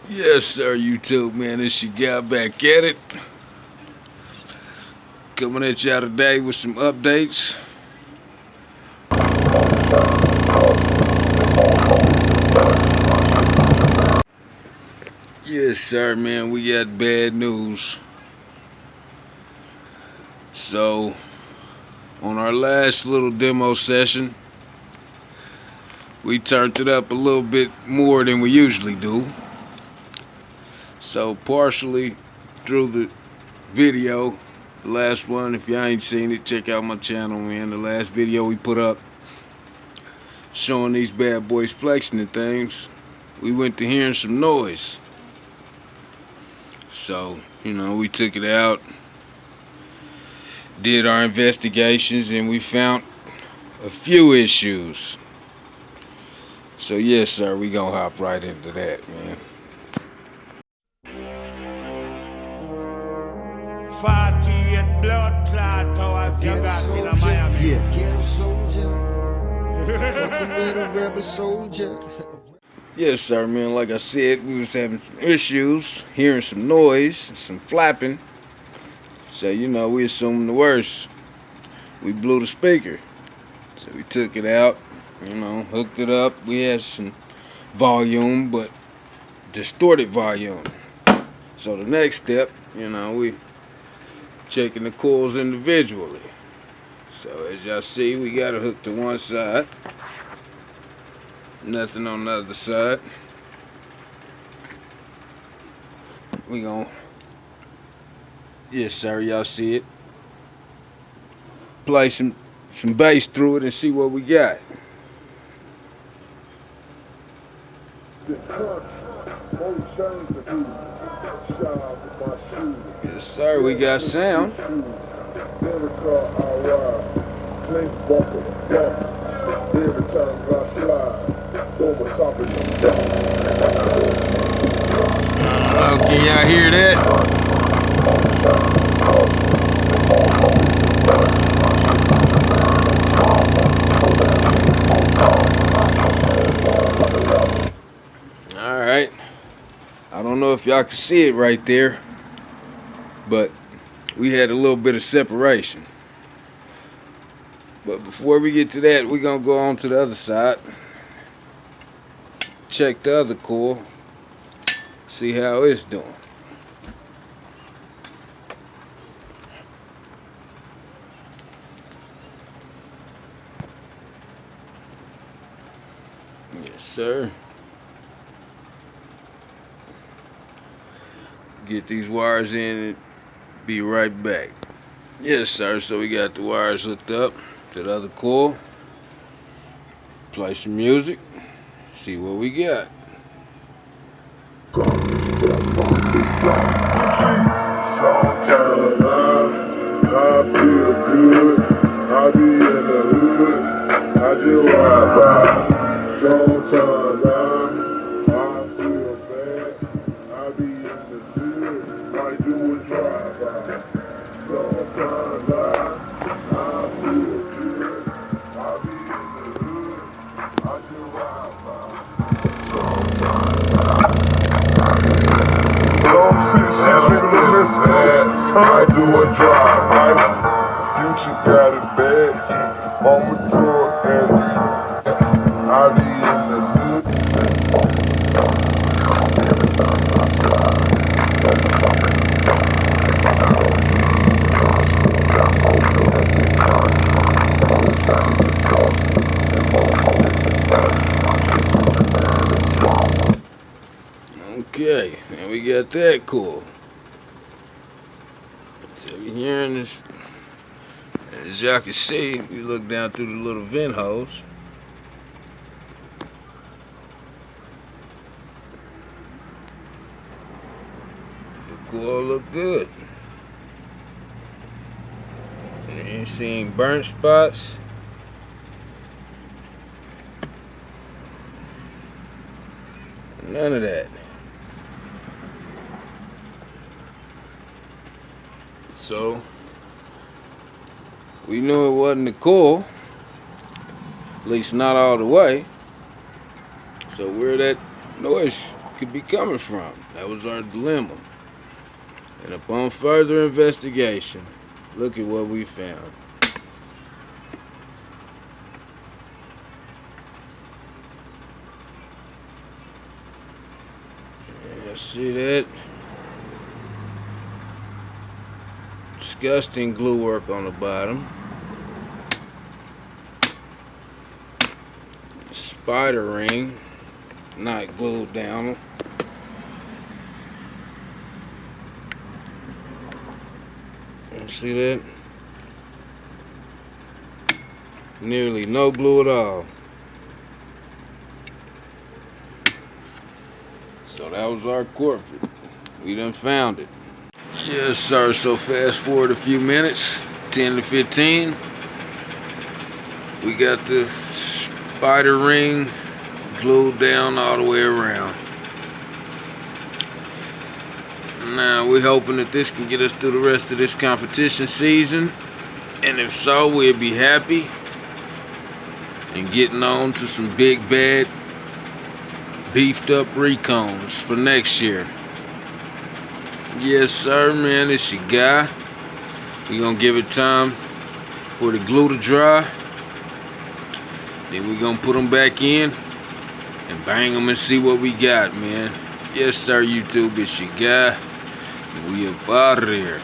Yes, sir, YouTube, man. It's your guy back at it. Coming at y'all today with some updates. Yes, sir, man. We got bad news. So, on our last little demo session, we turned it up a little bit more than we usually do. So, partially through the video, the last one, if y'all ain't seen it, check out my channel, man. The last video we put up showing these bad boys flexing and things, we went to hearing some noise. So, we took it out, did our investigations, and we found a few issues. So, yes, sir, we gonna hop right into that, man. 48 blood clot towers you got in Miami. Yeah. Ghetto soldier. Fucking with a rebel soldier. Yes, sir, man. Like I said, we was having some issues, hearing some noise, some flapping. So, we assumed the worst. We blew the speaker. So we took it out, hooked it up. We had some volume, but distorted volume. So the next step, we checking the coils individually. So as y'all see, we got it hooked to one side. Nothing on the other side. We gon' yes, sir, y'all see it. Play some bass through it and see what we got. Yes, sir, we got sound. Can y'all hear that? Alright. I don't know if y'all can see it right there, but we had a little bit of separation. But before we get to that, we're going to go on to the other side. Check the other coil. See how it's doing. Yes, sir. Get these wires in and be right back. Yes, sir. So we got the wires hooked up to the other coil. Play some music. See what we got. I feel good. I be in the hood. I just ride by. Sometimes I feel bad. I be in the hood. I do a drive by. Sometimes I feel good. I be in the hood. I just ride by. Sometimes don't sit shit, nigga, listen. I do a drive by. Future got it bad. Mama drug addict. I be in the hood. Okay, and we got that cool. So you're hearing this. As y'all can see, we look down through the little vent holes. The coil look good. And you ain't seen burnt spots. None of that. So we knew it wasn't the coil, at least not all the way. So where that noise could be coming from. That was our dilemma. And upon further investigation, look at what we found. Yeah, see that? Disgusting glue work on the bottom. Spider ring, not glued down. See that? Nearly no glue at all. So that was our corporate. We done found it. Yes, sir. So fast forward a few minutes, 10 to 15. We got the spider ring glued down all the way around. Now we're hoping that this can get us through the rest of this competition season, and if so, we'll be happy and getting on to some big bad beefed up RECONEs for next year. Yes sir, man, it's your guy. We're gonna give it time for the glue to dry, then we're gonna put them back in and bang them and see what we got, man. Yes sir, YouTube, it's your guy. We up out of there.